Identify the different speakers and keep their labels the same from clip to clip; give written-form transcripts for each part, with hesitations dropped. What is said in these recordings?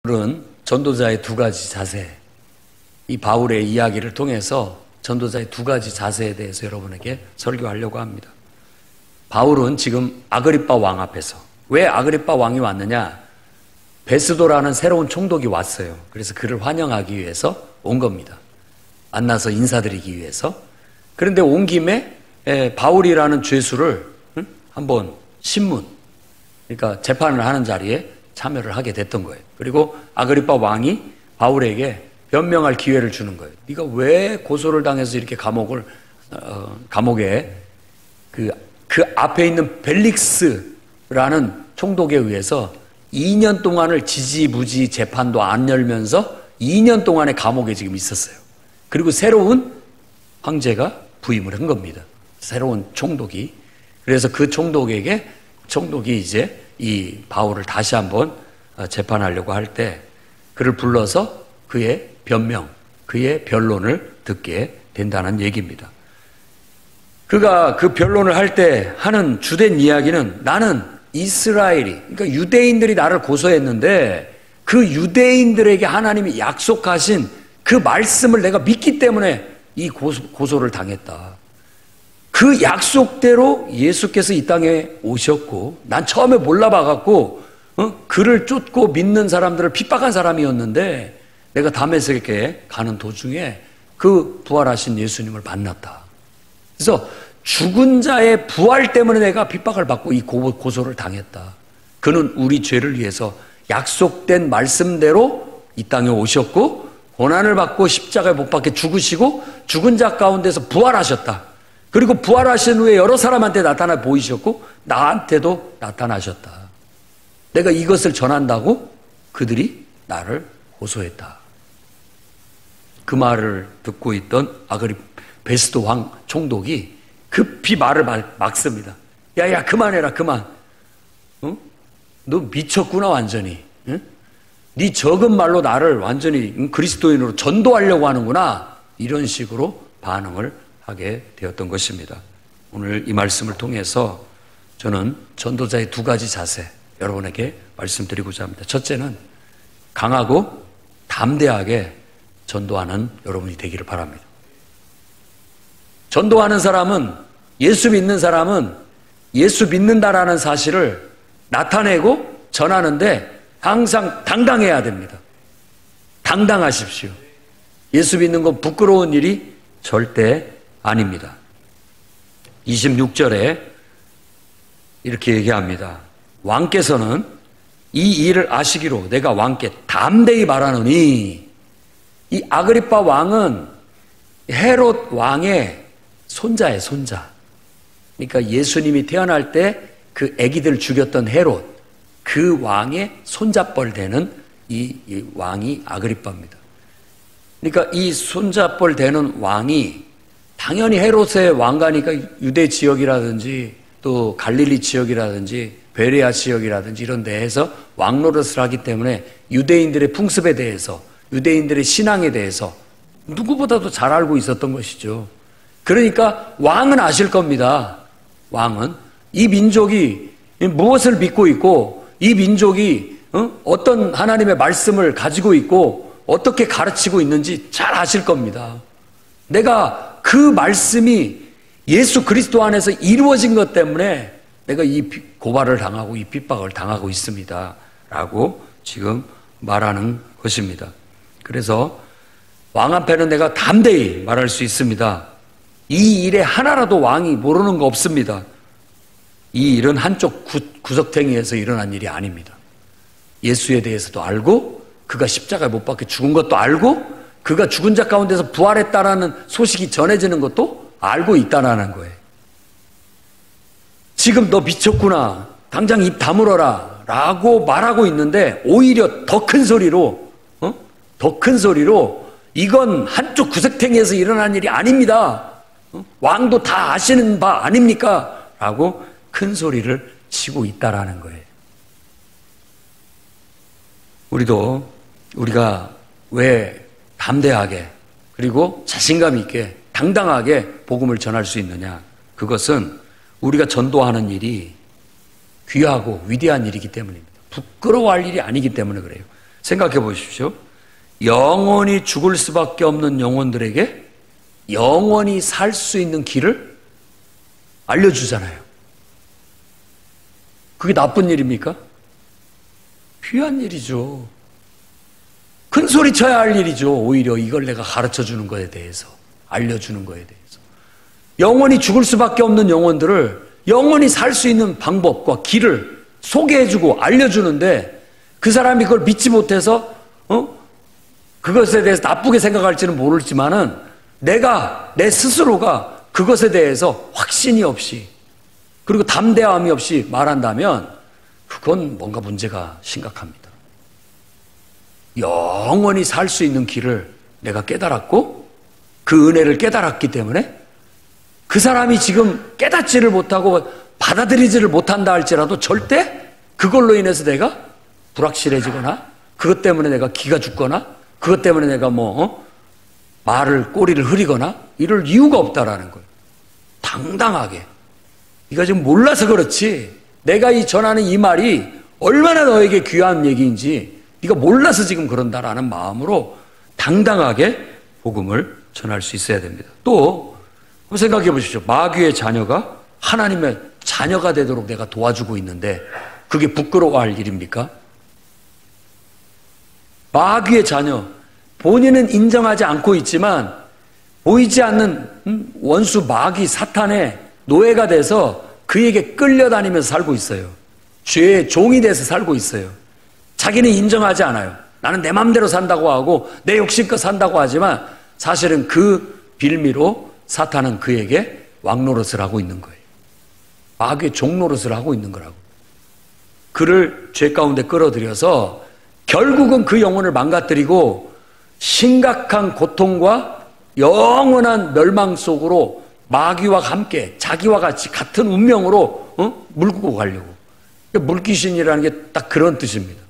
Speaker 1: 오늘은 전도자의 두 가지 자세, 이 바울의 이야기를 통해서 전도자의 두 가지 자세에 대해서 여러분에게 설교하려고 합니다. 바울은 지금 아그리빠 왕 앞에서, 왜 아그리빠 왕이 왔느냐? 베스도라는 새로운 총독이 왔어요. 그래서 그를 환영하기 위해서 온 겁니다. 만나서 인사드리기 위해서. 그런데 온 김에 바울이라는 죄수를 한번 신문, 그러니까 재판을 하는 자리에 참여를 하게 됐던 거예요. 그리고 아그리빠 왕이 바울에게 변명할 기회를 주는 거예요. 네가 왜 고소를 당해서 이렇게 감옥에 그 앞에 있는 벨릭스라는 총독에 의해서 2년 동안을 지지부지 재판도 안 열면서 2년 동안의 감옥에 지금 있었어요. 그리고 새로운 황제가 부임을 한 겁니다. 새로운 총독이. 그래서 그 총독이 이제 이 바울을 다시 한번 재판하려고 할 때 그를 불러서 그의 변명, 그의 변론을 듣게 된다는 얘기입니다. 그가 그 변론을 할 때 하는 주된 이야기는, 나는 이스라엘이, 그러니까 유대인들이 나를 고소했는데 그 유대인들에게 하나님이 약속하신 그 말씀을 내가 믿기 때문에 이 고소를 당했다. 그 약속대로 예수께서 이 땅에 오셨고, 난 처음에 몰라봐갖고 그를 쫓고 믿는 사람들을 핍박한 사람이었는데 내가 다메섹에 가는 도중에 그 부활하신 예수님을 만났다. 그래서 죽은 자의 부활 때문에 내가 핍박을 받고 이 고소를 당했다. 그는 우리 죄를 위해서 약속된 말씀대로 이 땅에 오셨고 고난을 받고 십자가에 못 박혀 죽으시고 죽은 자 가운데서 부활하셨다. 그리고 부활하신 후에 여러 사람한테 나타나 보이셨고 나한테도 나타나셨다. 내가 이것을 전한다고 그들이 나를 고소했다. 그 말을 듣고 있던 베스도 왕 총독이 급히 말을 막습니다. 야야, 그만해라, 그만. 너 미쳤구나 완전히. 응? 네 적은 말로 나를 완전히 그리스도인으로 전도하려고 하는구나. 이런 식으로 반응을 하게 되었던 것입니다. 오늘 이 말씀을 통해서 저는 전도자의 두 가지 자세 여러분에게 말씀드리고자 합니다. 첫째는 강하고 담대하게 전도하는 여러분이 되기를 바랍니다. 전도하는 사람은, 예수 믿는 사람은 예수 믿는다라는 사실을 나타내고 전하는데 항상 당당해야 됩니다. 당당하십시오. 예수 믿는 건 부끄러운 일이 절대 아닙니다. 26절에 이렇게 얘기합니다. 왕께서는 이 일을 아시기로 내가 왕께 담대히 말하노니, 이 아그리빠 왕은 헤롯 왕의 손자예요, 손자. 그러니까 예수님이 태어날 때 그 아기들 죽였던 헤롯, 그 왕의 손자뻘 되는 이 왕이 아그리빠입니다. 그러니까 이 손자뻘 되는 왕이 당연히 헤롯의 왕가니까 유대 지역이라든지 또 갈릴리 지역이라든지 베레아 지역이라든지 이런 데에서 왕노릇을 하기 때문에 유대인들의 풍습에 대해서, 유대인들의 신앙에 대해서 누구보다도 잘 알고 있었던 것이죠. 그러니까 왕은 아실 겁니다. 왕은 이 민족이 무엇을 믿고 있고 이 민족이 어떤 하나님의 말씀을 가지고 있고 어떻게 가르치고 있는지 잘 아실 겁니다. 내가 그 말씀이 예수 그리스도 안에서 이루어진 것 때문에 내가 이 고발을 당하고 이 핍박을 당하고 있습니다. 라고 지금 말하는 것입니다. 그래서 왕 앞에는 내가 담대히 말할 수 있습니다. 이 일에 하나라도 왕이 모르는 거 없습니다. 이 일은 한쪽 구석탱이에서 일어난 일이 아닙니다. 예수에 대해서도 알고, 그가 십자가에 못 박혀 죽은 것도 알고, 그가 죽은 자 가운데서 부활했다라는 소식이 전해지는 것도 알고 있다라는 거예요. 지금 너 미쳤구나, 당장 입 다물어라 라고 말하고 있는데 오히려 더 큰 소리로 이건 한쪽 구석탱이에서 일어난 일이 아닙니다. 왕도 다 아시는 바 아닙니까? 라고 큰 소리를 치고 있다라는 거예요. 우리가 왜 담대하게 그리고 자신감 있게 당당하게 복음을 전할 수 있느냐? 그것은 우리가 전도하는 일이 귀하고 위대한 일이기 때문입니다. 부끄러워할 일이 아니기 때문에 그래요. 생각해 보십시오. 영원히 죽을 수밖에 없는 영혼들에게 영원히 살 수 있는 길을 알려주잖아요. 그게 나쁜 일입니까? 귀한 일이죠. 큰 소리 쳐야 할 일이죠. 오히려 이걸 내가 가르쳐 주는 거에 대해서, 알려주는 거에 대해서. 영원히 죽을 수밖에 없는 영혼들을 영원히 살 수 있는 방법과 길을 소개해주고 알려주는데 그 사람이 그걸 믿지 못해서 그것에 대해서 나쁘게 생각할지는 모르지만은 내 스스로가 그것에 대해서 확신이 없이 그리고 담대함이 없이 말한다면 그건 뭔가 문제가 심각합니다. 영원히 살 수 있는 길을 내가 깨달았고 그 은혜를 깨달았기 때문에 그 사람이 지금 깨닫지를 못하고 받아들이지를 못한다 할지라도 절대 그걸로 인해서 내가 불확실해지거나 그것 때문에 내가 기가 죽거나 그것 때문에 내가 꼬리를 흐리거나 이럴 이유가 없다라는 거예요. 당당하게. 네가 지금 몰라서 그렇지 내가 전하는 이 말이 얼마나 너에게 귀한 얘기인지 네가 몰라서 지금 그런다라는 마음으로 당당하게 복음을 전할 수 있어야 됩니다. 또 생각해 보십시오. 마귀의 자녀가 하나님의 자녀가 되도록 내가 도와주고 있는데 그게 부끄러워할 일입니까? 마귀의 자녀, 본인은 인정하지 않고 있지만 보이지 않는 원수 마귀 사탄의 노예가 돼서 그에게 끌려다니면서 살고 있어요. 죄의 종이 돼서 살고 있어요. 자기는 인정하지 않아요. 나는 내 맘대로 산다고 하고 내 욕심껏 산다고 하지만 사실은 그 빌미로 사탄은 그에게 왕노릇을 하고 있는 거예요. 마귀의 종노릇을 하고 있는 거라고. 그를 죄 가운데 끌어들여서 결국은 그 영혼을 망가뜨리고 심각한 고통과 영원한 멸망 속으로 마귀와 함께 자기와 같이 같은 운명으로 물고 가려고. 물귀신이라는 게 딱 그런 뜻입니다.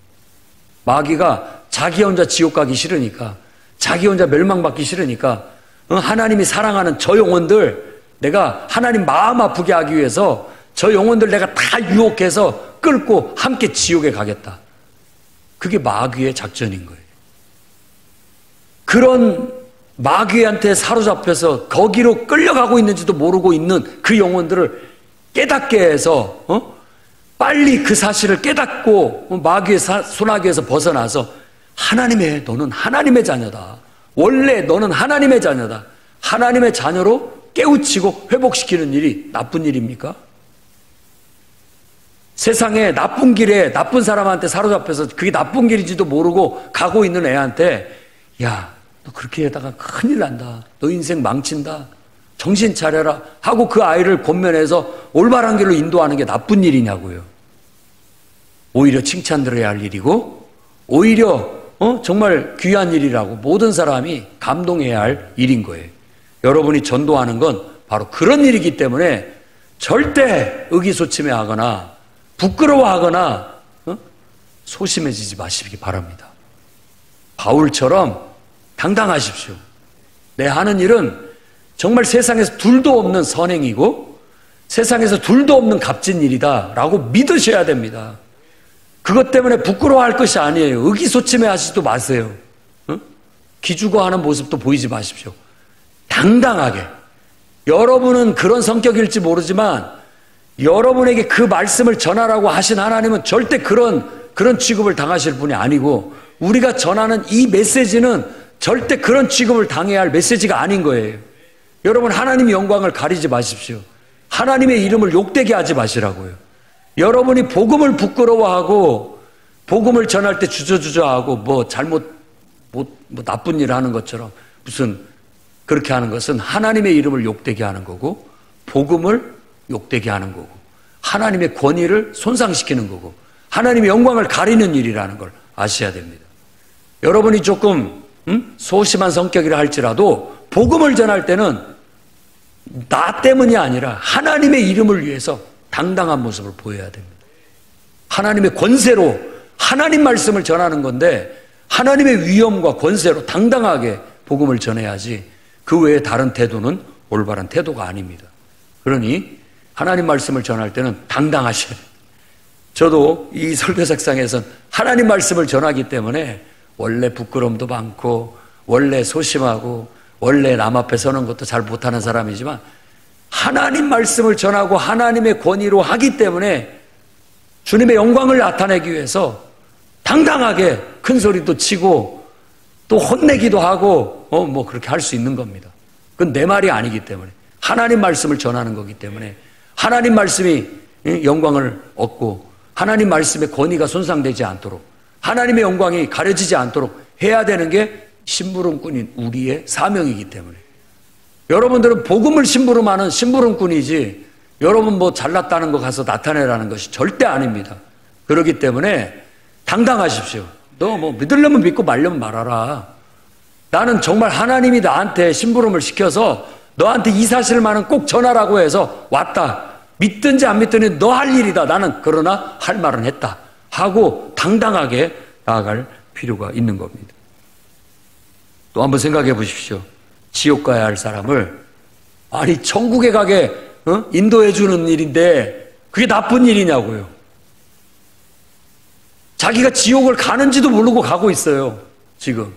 Speaker 1: 마귀가 자기 혼자 지옥 가기 싫으니까 자기 혼자 멸망받기 싫으니까 하나님이 사랑하는 저 영혼들 내가 하나님 마음 아프게 하기 위해서 저 영혼들 내가 다 유혹해서 끌고 함께 지옥에 가겠다. 그게 마귀의 작전인 거예요. 그런 마귀한테 사로잡혀서 거기로 끌려가고 있는지도 모르고 있는 그 영혼들을 깨닫게 해서 빨리 그 사실을 깨닫고 마귀의 손아귀에서 벗어나서 너는 하나님의 자녀다. 원래 너는 하나님의 자녀다. 하나님의 자녀로 깨우치고 회복시키는 일이 나쁜 일입니까? 세상에 나쁜 길에 나쁜 사람한테 사로잡혀서 그게 나쁜 길인지도 모르고 가고 있는 애한테 야, 너 그렇게 하다가 큰일 난다. 너 인생 망친다. 정신 차려라 하고 그 아이를 권면해서 올바른 길로 인도하는 게 나쁜 일이냐고요. 오히려 칭찬 들어야 할 일이고 오히려 정말 귀한 일이라고 모든 사람이 감동해야 할 일인 거예요. 여러분이 전도하는 건 바로 그런 일이기 때문에 절대 의기소침해하거나 부끄러워하거나 소심해지지 마시기 바랍니다. 바울처럼 당당하십시오. 내 하는 일은 정말 세상에서 둘도 없는 선행이고 세상에서 둘도 없는 값진 일이다 라고 믿으셔야 됩니다. 그것 때문에 부끄러워할 것이 아니에요. 의기소침해 하시지도 마세요. 기죽어하는 모습도 보이지 마십시오. 당당하게. 여러분은 그런 성격일지 모르지만 여러분에게 그 말씀을 전하라고 하신 하나님은 절대 그런 취급을 당하실 분이 아니고 우리가 전하는 이 메시지는 절대 그런 취급을 당해야 할 메시지가 아닌 거예요. 여러분 하나님의 영광을 가리지 마십시오. 하나님의 이름을 욕되게 하지 마시라고요. 여러분이 복음을 부끄러워하고 복음을 전할 때 주저주저하고 나쁜 일 하는 것처럼 무슨 그렇게 하는 것은 하나님의 이름을 욕되게 하는 거고 복음을 욕되게 하는 거고 하나님의 권위를 손상시키는 거고 하나님의 영광을 가리는 일이라는 걸 아셔야 됩니다. 여러분이 조금 소심한 성격이라 할지라도 복음을 전할 때는 나 때문이 아니라 하나님의 이름을 위해서 당당한 모습을 보여야 됩니다. 하나님의 권세로 하나님 말씀을 전하는 건데 하나님의 위엄과 권세로 당당하게 복음을 전해야지 그 외에 다른 태도는 올바른 태도가 아닙니다. 그러니 하나님 말씀을 전할 때는 당당하셔야 돼요. 저도 이 설교석상에선 하나님 말씀을 전하기 때문에 원래 부끄러움도 많고 원래 소심하고 원래 남 앞에 서는 것도 잘 못하는 사람이지만 하나님 말씀을 전하고 하나님의 권위로 하기 때문에 주님의 영광을 나타내기 위해서 당당하게 큰 소리도 치고 또 혼내기도 하고 그렇게 할 수 있는 겁니다. 그건 내 말이 아니기 때문에 하나님 말씀을 전하는 거기 때문에 하나님 말씀이 영광을 얻고 하나님 말씀의 권위가 손상되지 않도록 하나님의 영광이 가려지지 않도록 해야 되는 게 심부름꾼인 우리의 사명이기 때문에 여러분들은 복음을 심부름하는 심부름꾼이지 여러분 뭐 잘났다는 거 가서 나타내라는 것이 절대 아닙니다. 그렇기 때문에 당당하십시오. 너 뭐 믿으려면 믿고 말려면 말아라. 나는 정말 하나님이 나한테 심부름을 시켜서 너한테 이 사실만은 꼭 전하라고 해서 왔다. 믿든지 안 믿든지 너 할 일이다. 나는 그러나 할 말은 했다. 하고 당당하게 나아갈 필요가 있는 겁니다. 또 한번 생각해 보십시오. 지옥 가야 할 사람을 아니 천국에 가게 인도해 주는 일인데 그게 나쁜 일이냐고요. 자기가 지옥을 가는지도 모르고 가고 있어요. 지금.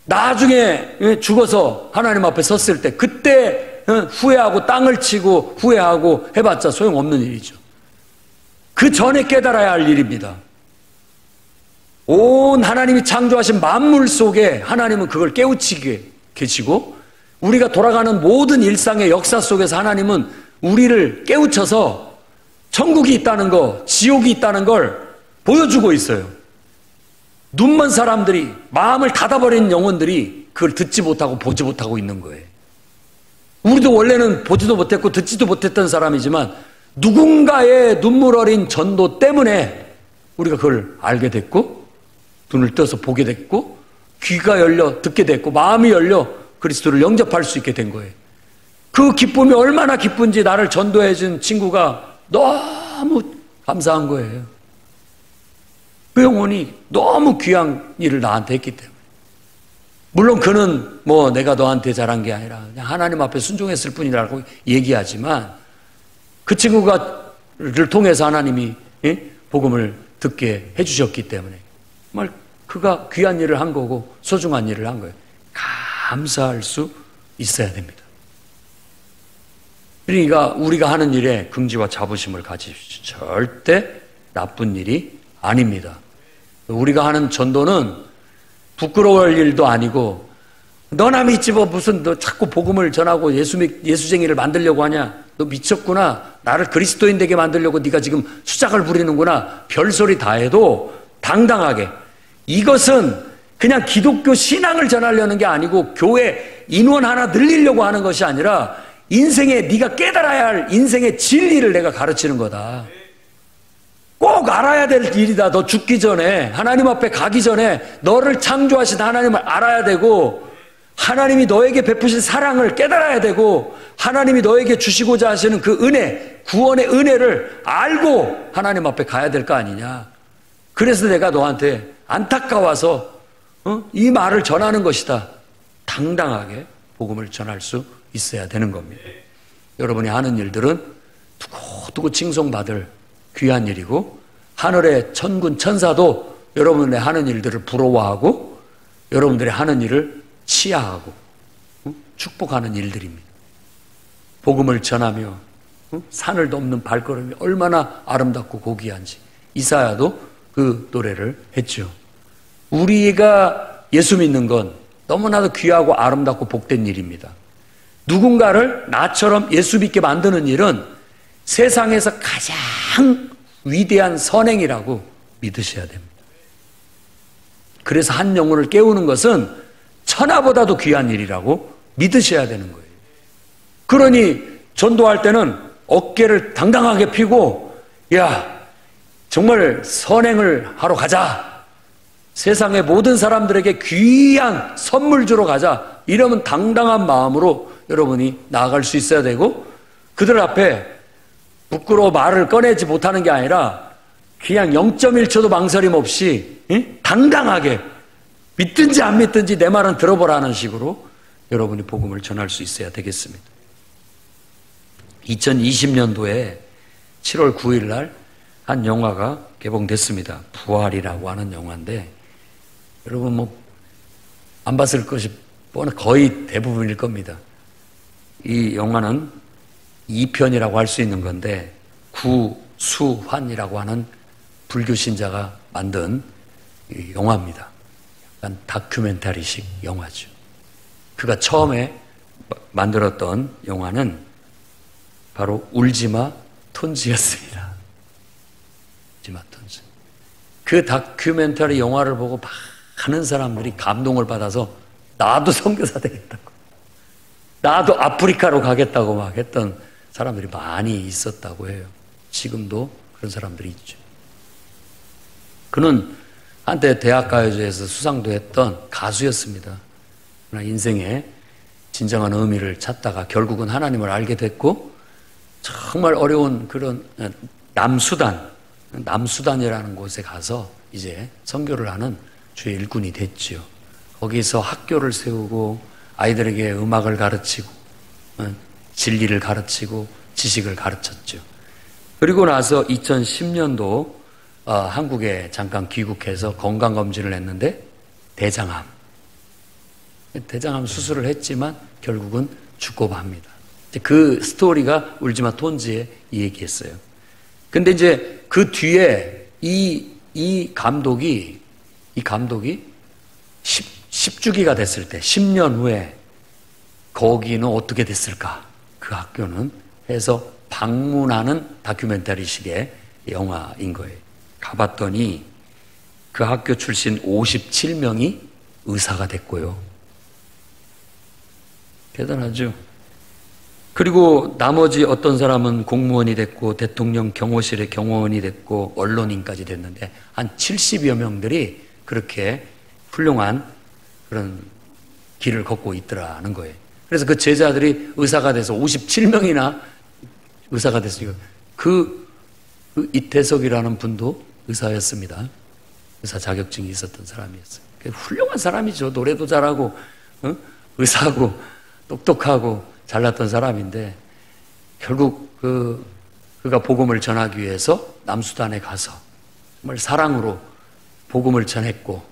Speaker 1: 나중에 죽어서 하나님 앞에 섰을 때 그때 후회하고 땅을 치고 후회하고 해봤자 소용없는 일이죠. 그 전에 깨달아야 할 일입니다. 온 하나님이 창조하신 만물 속에 하나님은 그걸 깨우치게 계시고 우리가 돌아가는 모든 일상의 역사 속에서 하나님은 우리를 깨우쳐서 천국이 있다는 거, 지옥이 있다는 걸 보여주고 있어요. 눈먼 사람들이, 마음을 닫아버린 영혼들이 그걸 듣지 못하고 보지 못하고 있는 거예요. 우리도 원래는 보지도 못했고 듣지도 못했던 사람이지만 누군가의 눈물 어린 전도 때문에 우리가 그걸 알게 됐고 눈을 떠서 보게 됐고 귀가 열려 듣게 됐고 마음이 열려 그리스도를 영접할 수 있게 된 거예요. 그 기쁨이 얼마나 기쁜지 나를 전도해 준 친구가 너무 감사한 거예요. 그 영혼이 너무 귀한 일을 나한테 했기 때문에. 물론 그는 뭐 내가 너한테 잘한 게 아니라 그냥 하나님 앞에 순종했을 뿐이라고 얘기하지만 그 친구가를 통해서 하나님이 복음을 듣게 해주셨기 때문에 정말 그가 귀한 일을 한 거고 소중한 일을 한 거예요. 감사할 수 있어야 됩니다. 그러니까 우리가 하는 일에 긍지와 자부심을 가지십시오. 절대 나쁜 일이 아닙니다. 우리가 하는 전도는 부끄러워할 일도 아니고 너나 믿지 뭐 무슨 너 자꾸 복음을 전하고 예수쟁이를 만들려고 하냐? 너 미쳤구나. 나를 그리스도인 되게 만들려고 네가 지금 수작을 부리는구나. 별소리 다 해도 당당하게 이것은 그냥 기독교 신앙을 전하려는 게 아니고 교회 인원 하나 늘리려고 하는 것이 아니라 인생에 네가 깨달아야 할 인생의 진리를 내가 가르치는 거다. 꼭 알아야 될 일이다. 너 죽기 전에 하나님 앞에 가기 전에 너를 창조하신 하나님을 알아야 되고 하나님이 너에게 베푸신 사랑을 깨달아야 되고 하나님이 너에게 주시고자 하시는 그 은혜, 구원의 은혜를 알고 하나님 앞에 가야 될 거 아니냐. 그래서 내가 너한테 안타까워서 이 말을 전하는 것이다. 당당하게 복음을 전할 수 있어야 되는 겁니다. 여러분이 하는 일들은 두고두고 칭송받을 귀한 일이고 하늘의 천군 천사도 여러분의 하는 일들을 부러워하고 여러분들의 하는 일을 치하하고 축복하는 일들입니다. 복음을 전하며 산을 넘는 발걸음이 얼마나 아름답고 고귀한지 이사야도 그 노래를 했죠. 우리가 예수 믿는 건 너무나도 귀하고 아름답고 복된 일입니다. 누군가를 나처럼 예수 믿게 만드는 일은 세상에서 가장 위대한 선행이라고 믿으셔야 됩니다. 그래서 한 영혼을 깨우는 것은 천하보다도 귀한 일이라고 믿으셔야 되는 거예요. 그러니 전도할 때는 어깨를 당당하게 펴고 야 정말 선행을 하러 가자. 세상의 모든 사람들에게 귀한 선물 주러 가자. 이러면 당당한 마음으로 여러분이 나아갈 수 있어야 되고 그들 앞에 부끄러워 말을 꺼내지 못하는 게 아니라 그냥 0.1초도 망설임 없이 당당하게 믿든지 안 믿든지 내 말은 들어보라는 식으로 여러분이 복음을 전할 수 있어야 되겠습니다. 2020년도에 7월 9일 날 한 영화가 개봉됐습니다. 부활이라고 하는 영화인데, 여러분 뭐 안 봤을 것이 거의 대부분일 겁니다. 이 영화는 2편이라고 할 수 있는 건데, 구수환이라고 하는 불교 신자가 만든 영화입니다. 약간 다큐멘터리식 영화죠. 그가 처음에 만들었던 영화는 바로 울지마 톤즈였습니다. 울지마 톤즈. 그 다큐멘터리 영화를 보고 많은 사람들이 감동을 받아서 나도 선교사 되겠다고, 나도 아프리카로 가겠다고 막 했던 사람들이 많이 있었다고 해요. 지금도 그런 사람들이 있죠. 그는 한때 대학가요제에서 수상도 했던 가수였습니다. 그러나 인생의 진정한 의미를 찾다가 결국은 하나님을 알게 됐고, 정말 어려운 그런 남수단이라는 곳에 가서 이제 선교를 하는 주의 일꾼이 됐죠. 거기서 학교를 세우고 아이들에게 음악을 가르치고 진리를 가르치고 지식을 가르쳤죠. 그리고 나서 2010년도 한국에 잠깐 귀국해서 건강검진을 했는데 대장암 수술을 했지만 결국은 죽고 맙니다. 그 스토리가 울지마 톤즈에 이 얘기했어요. 근데 이제 그 뒤에 이 감독이 10주기가 됐을 때 10년 후에 거기는 어떻게 됐을까? 그 학교는 해서 방문하는 다큐멘터리식의 영화인 거예요. 가봤더니 그 학교 출신 57명이 의사가 됐고요. 대단하죠? 그리고 나머지 어떤 사람은 공무원이 됐고 대통령 경호실의 경호원이 됐고 언론인까지 됐는데 한 70여 명들이 그렇게 훌륭한 그런 길을 걷고 있더라는 거예요. 그래서 그 제자들이 의사가 돼서 57명이나 의사가 됐으니까 그 이태석이라는 분도 의사였습니다. 의사 자격증이 있었던 사람이었어요. 훌륭한 사람이죠. 노래도 잘하고 의사하고 똑똑하고 잘났던 사람인데 결국 그가 복음을 전하기 위해서 남수단에 가서 정말 사랑으로 복음을 전했고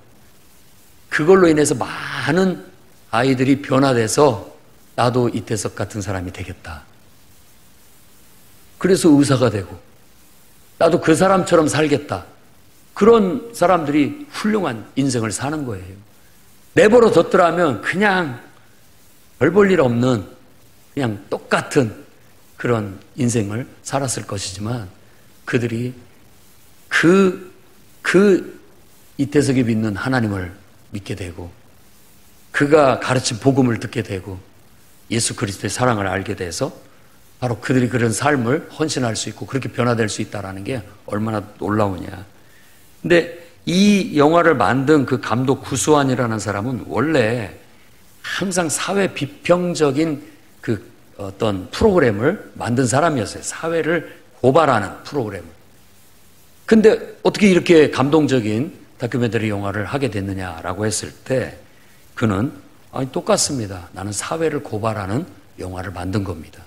Speaker 1: 그걸로 인해서 많은 아이들이 변화돼서 나도 이태석 같은 사람이 되겠다. 그래서 의사가 되고 나도 그 사람처럼 살겠다. 그런 사람들이 훌륭한 인생을 사는 거예요. 내버려 뒀더라면 그냥 별 볼 일 없는 그냥 똑같은 그런 인생을 살았을 것이지만 그들이 그 이태석이 믿는 하나님을 믿게 되고 그가 가르친 복음을 듣게 되고 예수 그리스도의 사랑을 알게 돼서 바로 그들이 그런 삶을 헌신할 수 있고 그렇게 변화될 수 있다는 게 얼마나 놀라우냐. 근데 이 영화를 만든 그 감독 구수환이라는 사람은 원래 항상 사회 비평적인 그 어떤 프로그램을 만든 사람이었어요. 사회를 고발하는 프로그램을. 근데 어떻게 이렇게 감동적인 다큐멘터리 영화를 하게 됐느냐라고 했을 때 그는 아니 똑같습니다. 나는 사회를 고발하는 영화를 만든 겁니다.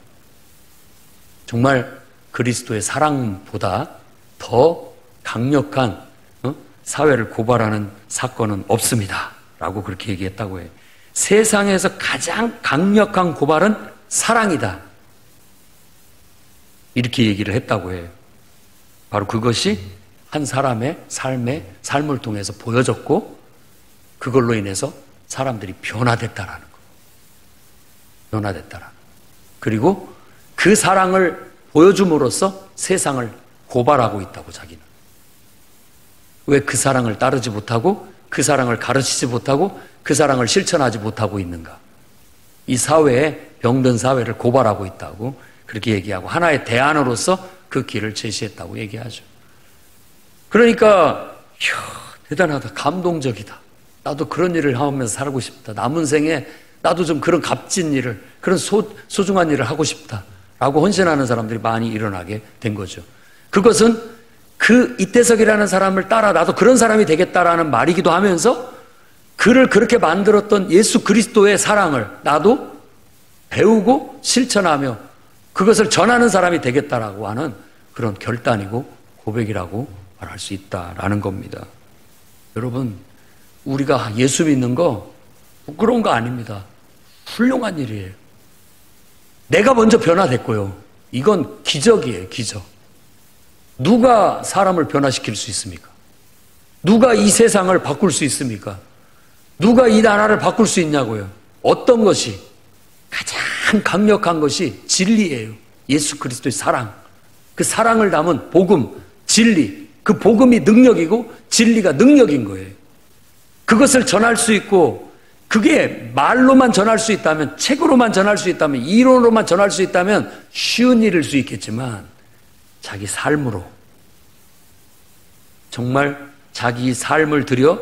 Speaker 1: 정말 그리스도의 사랑보다 더 강력한 사회를 고발하는 사건은 없습니다. 라고 그렇게 얘기했다고 해요. 세상에서 가장 강력한 고발은 사랑이다. 이렇게 얘기를 했다고 해요. 바로 그것이 한 사람의 삶을 통해서 보여졌고 그걸로 인해서 사람들이 변화됐다라는 거. 변화됐다라는 거. 그리고 그 사랑을 보여줌으로써 세상을 고발하고 있다고 자기는. 왜 그 사랑을 따르지 못하고 그 사랑을 가르치지 못하고 그 사랑을 실천하지 못하고 있는가? 이 사회에 병든 사회를 고발하고 있다고 그렇게 얘기하고 하나의 대안으로서 그 길을 제시했다고 얘기하죠. 그러니까 대단하다. 감동적이다. 나도 그런 일을 하면서 살고 싶다. 남은 생에 나도 좀 그런 값진 일을 그런 소중한 일을 하고 싶다라고 헌신하는 사람들이 많이 일어나게 된 거죠. 그것은 그 이태석이라는 사람을 따라 나도 그런 사람이 되겠다라는 말이기도 하면서 그를 그렇게 만들었던 예수 그리스도의 사랑을 나도 배우고 실천하며 그것을 전하는 사람이 되겠다라고 하는 그런 결단이고 고백이라고 말할 수 있다라는 겁니다. 여러분, 우리가 예수 믿는 거 부끄러운 거 아닙니다. 훌륭한 일이에요. 내가 먼저 변화됐고요. 이건 기적이에요, 기적. 누가 사람을 변화시킬 수 있습니까? 누가 이 세상을 바꿀 수 있습니까? 누가 이 나라를 바꿀 수 있냐고요? 어떤 것이? 가장 강력한 것이 진리예요. 예수 그리스도의 사랑. 그 사랑을 담은 복음, 진리. 그 복음이 능력이고 진리가 능력인 거예요. 그것을 전할 수 있고 그게 말로만 전할 수 있다면, 책으로만 전할 수 있다면, 이론으로만 전할 수 있다면 쉬운 일일 수 있겠지만 자기 삶으로, 정말 자기 삶을 들여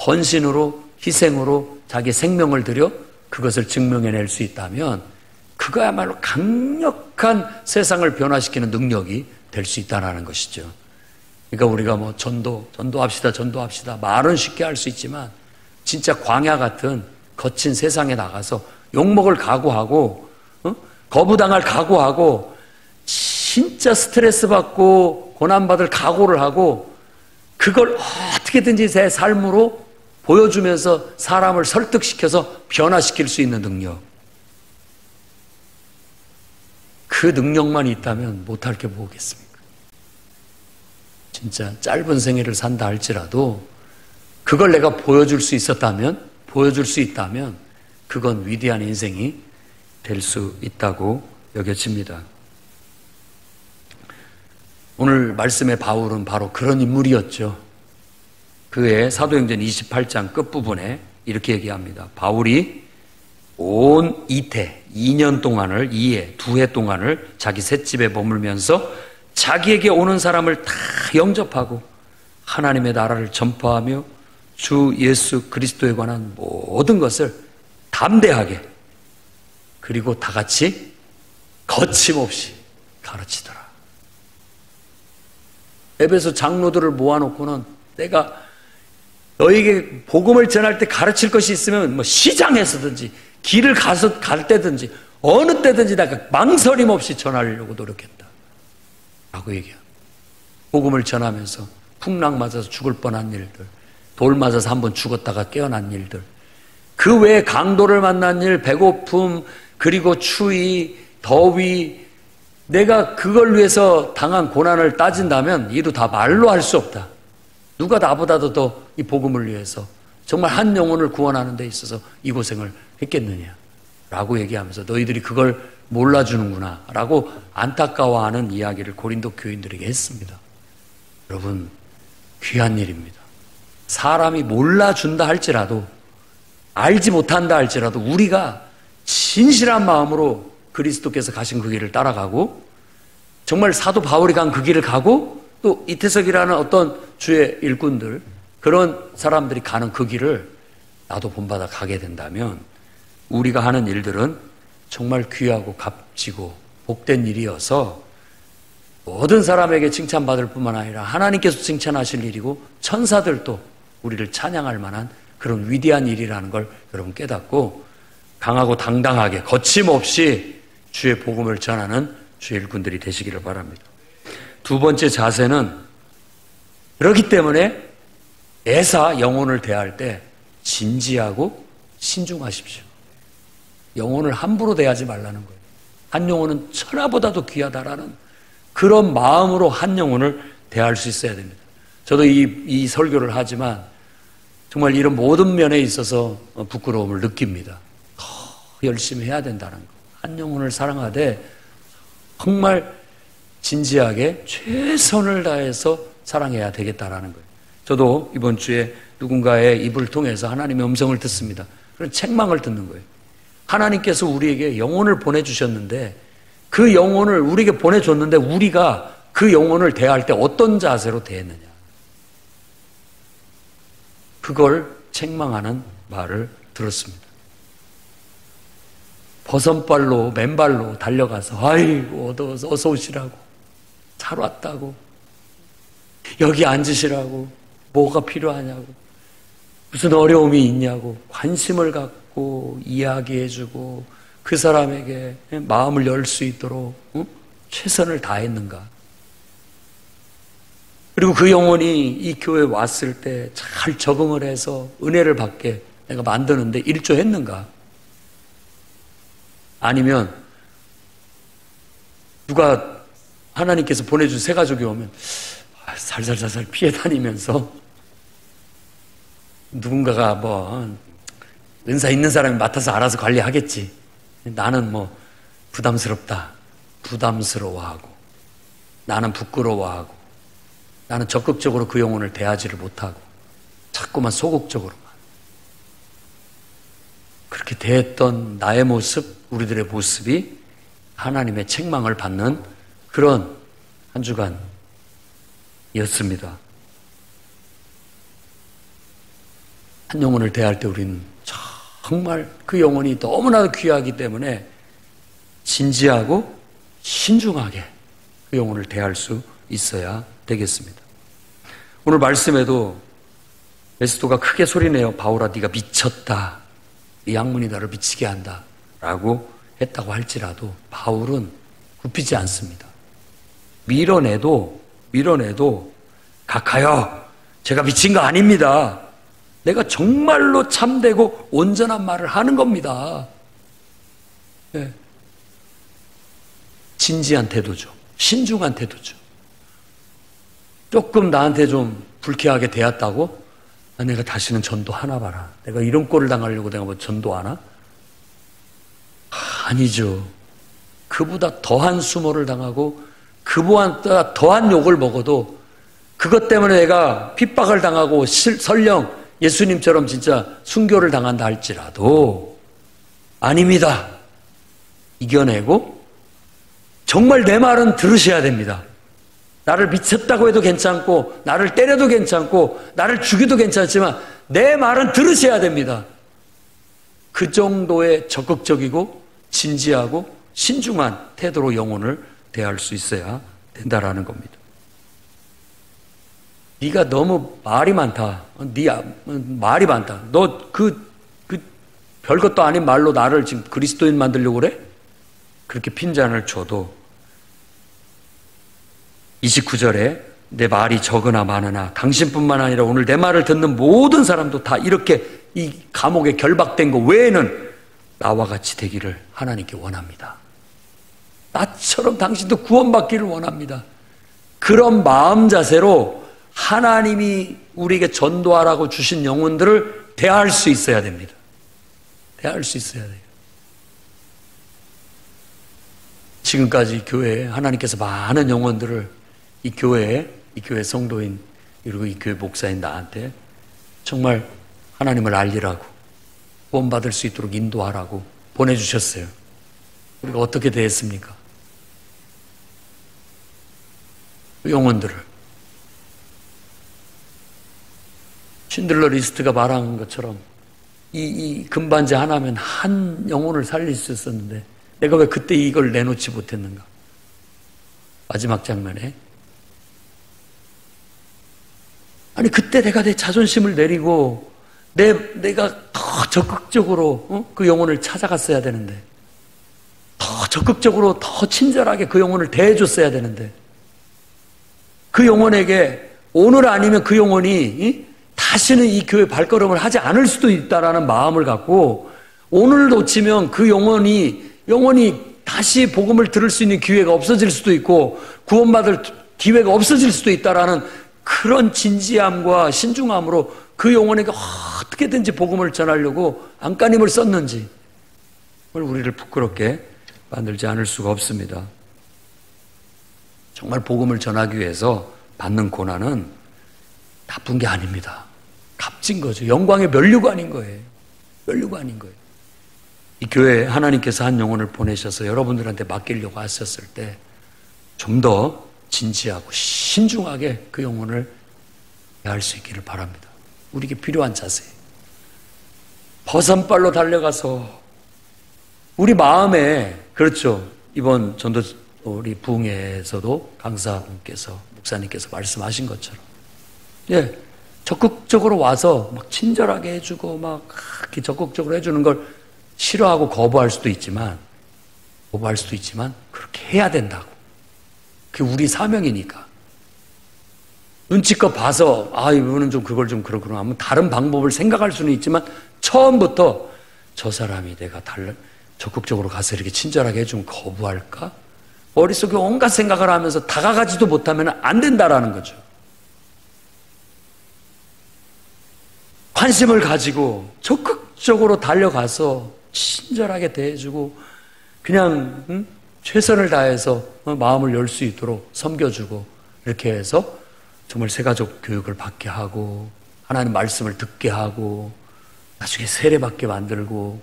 Speaker 1: 헌신으로, 희생으로 자기 생명을 들여 그것을 증명해낼 수 있다면 그거야말로 강력한 세상을 변화시키는 능력이 될 수 있다는 것이죠. 그러니까 우리가 뭐 전도합시다 말은 쉽게 할 수 있지만 진짜 광야 같은 거친 세상에 나가서 욕먹을 각오하고 거부당할 각오하고 진짜 스트레스 받고 고난받을 각오를 하고 그걸 어떻게든지 제 삶으로 보여주면서 사람을 설득시켜서 변화시킬 수 있는 능력. 그 능력만 있다면 못할 게 뭐겠습니까? 진짜 짧은 생애를 산다 할지라도 그걸 내가 보여줄 수 있다면 그건 위대한 인생이 될 수 있다고 여겨집니다. 오늘 말씀의 바울은 바로 그런 인물이었죠. 그의 사도행전 28장 끝부분에 이렇게 얘기합니다. 바울이 온 이태 2년 동안을 2해 동안을 자기 셋집에 머물면서 자기에게 오는 사람을 다 영접하고 하나님의 나라를 전파하며 주 예수 그리스도에 관한 모든 것을 담대하게 그리고 다 같이 거침없이 가르치더라. 에베소 장로들을 모아놓고는 내가 너에게 복음을 전할 때 가르칠 것이 있으면 뭐 시장에서든지 길을 가서 갈 때든지 어느 때든지 내가 망설임 없이 전하려고 노력했다 라고 얘기합니다. 복음을 전하면서 풍랑 맞아서 죽을 뻔한 일들, 돌 맞아서 한번 죽었다가 깨어난 일들, 그 외에 강도를 만난 일, 배고픔, 그리고 추위, 더위, 내가 그걸 위해서 당한 고난을 따진다면 이루 다 말로 할 수 없다. 누가 나보다도 더 이 복음을 위해서 정말 한 영혼을 구원하는 데 있어서 이 고생을 했겠느냐 라고 얘기하면서 너희들이 그걸 몰라주는구나 라고 안타까워하는 이야기를 고린도 교인들에게 했습니다. 여러분, 귀한 일입니다. 사람이 몰라준다 할지라도, 알지 못한다 할지라도 우리가 진실한 마음으로 그리스도께서 가신 그 길을 따라가고 정말 사도 바울이 간 그 길을 가고 또 이태석이라는 어떤 주의 일꾼들, 그런 사람들이 가는 그 길을 나도 본받아 가게 된다면 우리가 하는 일들은 정말 귀하고 값지고 복된 일이어서 모든 사람에게 칭찬받을 뿐만 아니라 하나님께서 칭찬하실 일이고 천사들도 우리를 찬양할 만한 그런 위대한 일이라는 걸 여러분 깨닫고 강하고 당당하게 거침없이 주의 복음을 전하는 주의 일꾼들이 되시기를 바랍니다. 두 번째 자세는 그렇기 때문에 애사 영혼을 대할 때 진지하고 신중하십시오. 영혼을 함부로 대하지 말라는 거예요. 한 영혼은 천하보다도 귀하다라는 그런 마음으로 한 영혼을 대할 수 있어야 됩니다. 저도 이 설교를 하지만 정말 이런 모든 면에 있어서 부끄러움을 느낍니다. 더 열심히 해야 된다는 거. 한 영혼을 사랑하되 정말 진지하게 최선을 다해서 사랑해야 되겠다라는 거예요. 저도 이번 주에 누군가의 입을 통해서 하나님의 음성을 듣습니다. 그런 책망을 듣는 거예요. 하나님께서 우리에게 영혼을 보내주셨는데 그 영혼을 우리에게 보내줬는데 우리가 그 영혼을 대할 때 어떤 자세로 대했느냐. 그걸 책망하는 말을 들었습니다. 버선발로 맨발로 달려가서 아이고 어서 오시라고, 잘 왔다고, 여기 앉으시라고, 뭐가 필요하냐고, 무슨 어려움이 있냐고 관심을 갖고 이야기해주고 그 사람에게 마음을 열 수 있도록 최선을 다했는가. 그리고 그 영혼이 이 교회에 왔을 때 잘 적응을 해서 은혜를 받게 내가 만드는데 일조했는가? 아니면 누가 하나님께서 보내준 새 가족이 오면 살살살살 피해 다니면서 누군가가 뭐 은사 있는 사람이 맡아서 알아서 관리하겠지. 나는 뭐 부담스럽다. 부담스러워하고 나는 부끄러워하고 나는 적극적으로 그 영혼을 대하지를 못하고 자꾸만 소극적으로만 그렇게 대했던 나의 모습, 우리들의 모습이 하나님의 책망을 받는 그런 한 주간이었습니다. 한 영혼을 대할 때 우리는 정말 그 영혼이 너무나도 귀하기 때문에 진지하고 신중하게 그 영혼을 대할 수 있어야 되겠습니다. 오늘 말씀에도 베스도가 크게 소리내어 바울아 네가 미쳤다. 이 학문이 나를 미치게 한다. 라고 했다고 할지라도 바울은 굽히지 않습니다. 밀어내도 각하여 제가 미친 거 아닙니다. 내가 정말로 참되고 온전한 말을 하는 겁니다. 네. 진지한 태도죠. 신중한 태도죠. 조금 나한테 좀 불쾌하게 대했다고 내가 다시는 전도하나 봐라. 내가 이런 꼴을 당하려고 내가 뭐 전도하나? 아니죠. 그보다 더한 수모를 당하고 그보다 더한 욕을 먹어도 그것 때문에 내가 핍박을 당하고 설령 예수님처럼 진짜 순교를 당한다 할지라도 아닙니다. 이겨내고 정말 내 말은 들으셔야 됩니다. 나를 미쳤다고 해도 괜찮고 나를 때려도 괜찮고 나를 죽여도 괜찮지만 내 말은 들으셔야 됩니다. 그 정도의 적극적이고 진지하고 신중한 태도로 영혼을 대할 수 있어야 된다라는 겁니다. 네가 너무 말이 많다. 말이 많다. 너 별것도 아닌 말로 나를 지금 그리스도인 만들려고 그래? 그렇게 핀잔을 줘도 29절에 내 말이 적으나 많으나 당신뿐만 아니라 오늘 내 말을 듣는 모든 사람도 다 이렇게 이 감옥에 결박된 거 외에는 나와 같이 되기를 하나님께 원합니다. 나처럼 당신도 구원받기를 원합니다. 그런 마음 자세로 하나님이 우리에게 전도하라고 주신 영혼들을 대할 수 있어야 됩니다. 대할 수 있어야 돼요. 지금까지 교회에 하나님께서 많은 영혼들을 이 교회 성도인 그리고 이 교회 목사인 나한테 정말 하나님을 알리라고 구원받을 수 있도록 인도하라고 보내주셨어요. 우리가 어떻게 대했습니까? 그 영혼들을 신들러 리스트가 말한 것처럼 이 금반지 하나면 한 영혼을 살릴 수 있었는데 내가 왜 그때 이걸 내놓지 못했는가? 마지막 장면에 아니 그때 내가 내 자존심을 내리고 내가 더 적극적으로 그 영혼을 찾아갔어야 되는데 더 적극적으로 더 친절하게 그 영혼을 대해줬어야 되는데 그 영혼에게 오늘 아니면 그 영혼이 다시는 이 교회 발걸음을 하지 않을 수도 있다라는 마음을 갖고 오늘 놓치면 그 영혼이 다시 복음을 들을 수 있는 기회가 없어질 수도 있고 구원받을 기회가 없어질 수도 있다라는 그런 진지함과 신중함으로 그 영혼에게 어떻게든지 복음을 전하려고 안간힘을 썼는지 우리를 부끄럽게 만들지 않을 수가 없습니다. 정말 복음을 전하기 위해서 받는 고난은 나쁜 게 아닙니다. 값진 거죠. 영광의 면류관인 거예요. 면류관인 거예요. 이 교회에 하나님께서 한 영혼을 보내셔서 여러분들한테 맡기려고 하셨을 때 좀 더 진지하고 신중하게 그 영혼을 대할 수 있기를 바랍니다. 우리에게 필요한 자세. 버선발로 달려가서 우리 마음에 그렇죠. 이번 전도 우리 부흥회에서도 강사분께서 목사님께서 말씀하신 것처럼 적극적으로 와서 막 친절하게 해주고 막 이렇게 적극적으로 해주는 걸 싫어하고 거부할 수도 있지만 그렇게 해야 된다고. 그게 우리 사명이니까. 눈치껏 봐서 이거는 좀 그걸 좀 그렇구나 하면 다른 방법을 생각할 수는 있지만 처음부터 저 사람이 내가 적극적으로 가서 이렇게 친절하게 해주면 거부할까? 머릿속에 온갖 생각을 하면서 다가가지도 못하면 안 된다라는 거죠. 관심을 가지고 적극적으로 달려가서 친절하게 대해주고 그냥 최선을 다해서 마음을 열 수 있도록 섬겨주고 이렇게 해서 정말 새가족 교육을 받게 하고 하나님 말씀을 듣게 하고 나중에 세례받게 만들고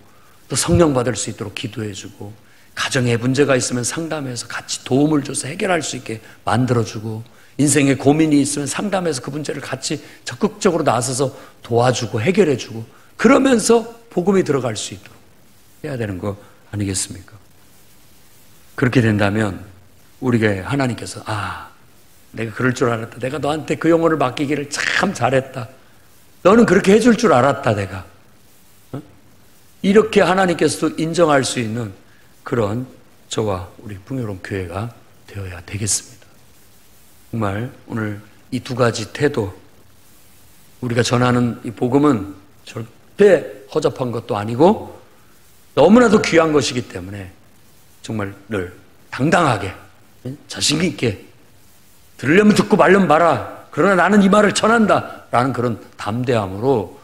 Speaker 1: 또 성령 받을 수 있도록 기도해주고 가정에 문제가 있으면 상담해서 같이 도움을 줘서 해결할 수 있게 만들어주고 인생에 고민이 있으면 상담해서 그 문제를 같이 적극적으로 나서서 도와주고 해결해주고 그러면서 복음이 들어갈 수 있도록 해야 되는 거 아니겠습니까? 그렇게 된다면 우리가 하나님께서 내가 그럴 줄 알았다. 내가 너한테 그 영혼을 맡기기를 참 잘했다. 너는 그렇게 해줄 줄 알았다 내가. 이렇게 하나님께서도 인정할 수 있는 그런 저와 우리 풍요로운 교회가 되어야 되겠습니다. 정말 오늘 이 두 가지 태도, 우리가 전하는 이 복음은 절대 허접한 것도 아니고 너무나도 귀한 것이기 때문에 정말 늘 당당하게 자신 있게 들으려면 듣고 말려면 마라. 그러나 나는 이 말을 전한다 라는 그런 담대함으로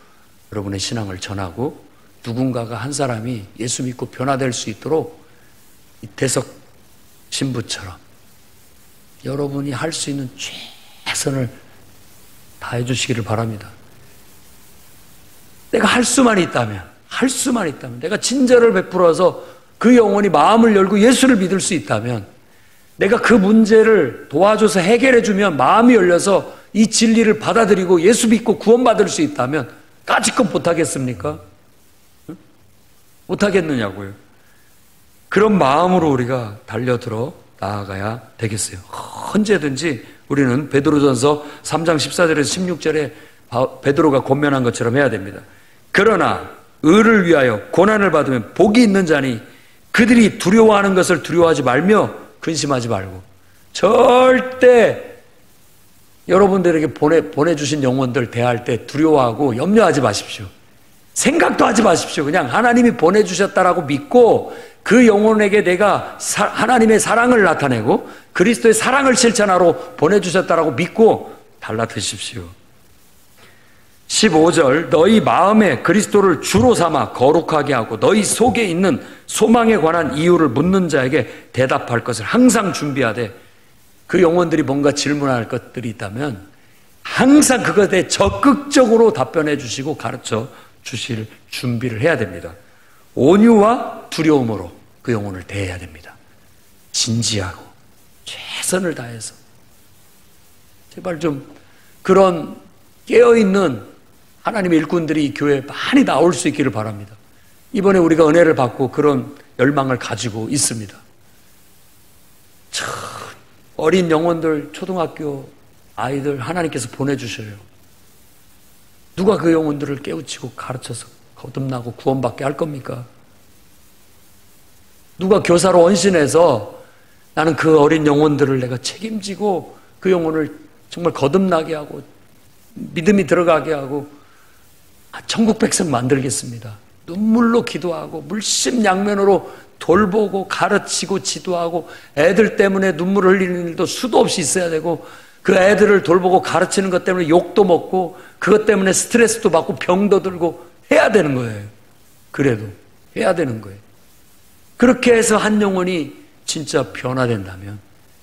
Speaker 1: 여러분의 신앙을 전하고 누군가가 한 사람이 예수 믿고 변화될 수 있도록 이태석 신부처럼 여러분이 할 수 있는 최선을 다해 주시기를 바랍니다. 내가 할 수만 있다면 내가 친절을 베풀어서 그 영혼이 마음을 열고 예수를 믿을 수 있다면 내가 그 문제를 도와줘서 해결해주면 마음이 열려서 이 진리를 받아들이고 예수 믿고 구원받을 수 있다면 까짓것 못하겠습니까? 못하겠느냐고요. 그런 마음으로 우리가 달려들어 나아가야 되겠어요. 언제든지 우리는 베드로전서 3장 14절에서 16절에 베드로가 권면한 것처럼 해야 됩니다. 그러나 의를 위하여 고난을 받으면 복이 있는 자니 그들이 두려워하는 것을 두려워하지 말며 근심하지 말고 절대 여러분들에게 보내주신 영혼들 대할 때 두려워하고 염려하지 마십시오. 생각도 하지 마십시오. 그냥 하나님이 보내주셨다라고 믿고 그 영혼에게 내가 하나님의 사랑을 나타내고 그리스도의 사랑을 실천하러 보내주셨다라고 믿고 달라드십시오. 15절 너희 마음에 그리스도를 주로 삼아 거룩하게 하고 너희 속에 있는 소망에 관한 이유를 묻는 자에게 대답할 것을 항상 준비하되 그 영혼들이 뭔가 질문할 것들이 있다면 항상 그것에 대해 적극적으로 답변해 주시고 가르쳐 주실 준비를 해야 됩니다. 온유와 두려움으로 그 영혼을 대해야 됩니다. 진지하고 최선을 다해서 제발 좀 그런 깨어있는 하나님의 일꾼들이 이 교회에 많이 나올 수 있기를 바랍니다. 이번에 우리가 은혜를 받고 그런 열망을 가지고 있습니다. 참 어린 영혼들, 초등학교 아이들 하나님께서 보내주셔요. 누가 그 영혼들을 깨우치고 가르쳐서 거듭나고 구원받게 할 겁니까? 누가 교사로 언신해서 나는 그 어린 영혼들을 내가 책임지고 그 영혼을 정말 거듭나게 하고 믿음이 들어가게 하고 천국 백성 만들겠습니다. 눈물로 기도하고 물심양면으로 돌보고 가르치고 지도하고 애들 때문에 눈물을 흘리는 일도 수도 없이 있어야 되고 그 애들을 돌보고 가르치는 것 때문에 욕도 먹고 그것 때문에 스트레스도 받고 병도 들고 해야 되는 거예요. 그래도 해야 되는 거예요. 그렇게 해서 한 영혼이 진짜 변화된다면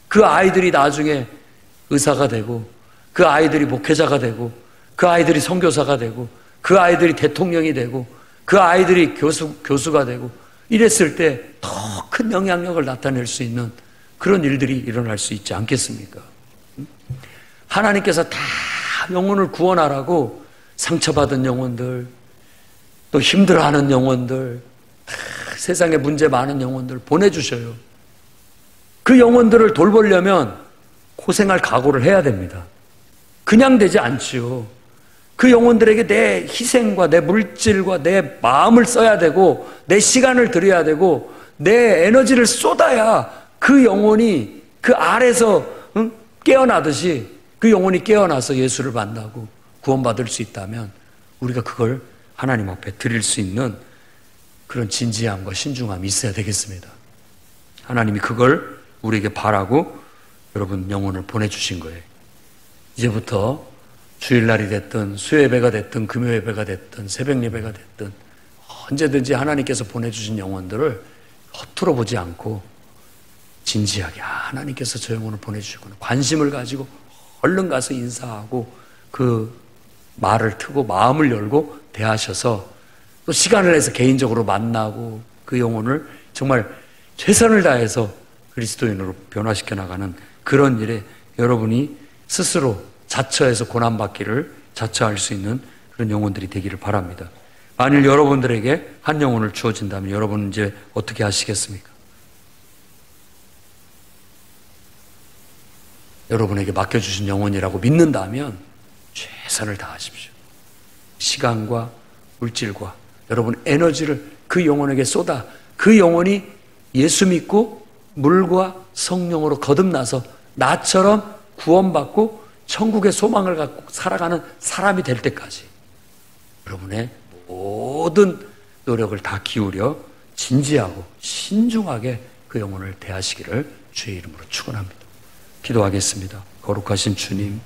Speaker 1: 그 아이들이 나중에 의사가 되고 그 아이들이 목회자가 되고 그 아이들이 선교사가 되고 그 아이들이 대통령이 되고 그 아이들이 교수가 되고 이랬을 때 더 큰 영향력을 나타낼 수 있는 그런 일들이 일어날 수 있지 않겠습니까? 하나님께서 다 영혼을 구원하라고 상처받은 영혼들 또 힘들어하는 영혼들 세상에 문제 많은 영혼들 보내주셔요. 그 영혼들을 돌보려면 고생할 각오를 해야 됩니다. 그냥 되지 않지요. 그 영혼들에게 내 희생과 내 물질과 내 마음을 써야 되고 내 시간을 들여야 되고 내 에너지를 쏟아야 그 영혼이 그 알에서 깨어나듯이 그 영혼이 깨어나서 예수를 만나고 구원받을 수 있다면 우리가 그걸 하나님 앞에 드릴 수 있는 그런 진지함과 신중함이 있어야 되겠습니다. 하나님이 그걸 우리에게 바라고 여러분 영혼을 보내주신 거예요. 이제부터 주일날이 됐든 수요예배가 됐든 금요예배가 됐든 새벽예배가 됐든 언제든지 하나님께서 보내주신 영혼들을 허투루 보지 않고 진지하게 하나님께서 저 영혼을 보내주시구나 관심을 가지고 얼른 가서 인사하고 그 말을 트고 마음을 열고 대하셔서 또 시간을 내서 개인적으로 만나고 그 영혼을 정말 최선을 다해서 그리스도인으로 변화시켜 나가는 그런 일에 여러분이 스스로 자처해서 고난받기를 자처할 수 있는 그런 영혼들이 되기를 바랍니다. 만일 여러분들에게 한 영혼을 주어진다면 여러분은 이제 어떻게 하시겠습니까? 여러분에게 맡겨주신 영혼이라고 믿는다면 최선을 다하십시오. 시간과 물질과 여러분 에너지를 그 영혼에게 쏟아 그 영혼이 예수 믿고 물과 성령으로 거듭나서 나처럼 구원받고 천국의 소망을 갖고 살아가는 사람이 될 때까지 여러분의 모든 노력을 다 기울여 진지하고 신중하게 그 영혼을 대하시기를 주의 이름으로 축원합니다. 기도하겠습니다. 거룩하신 주님,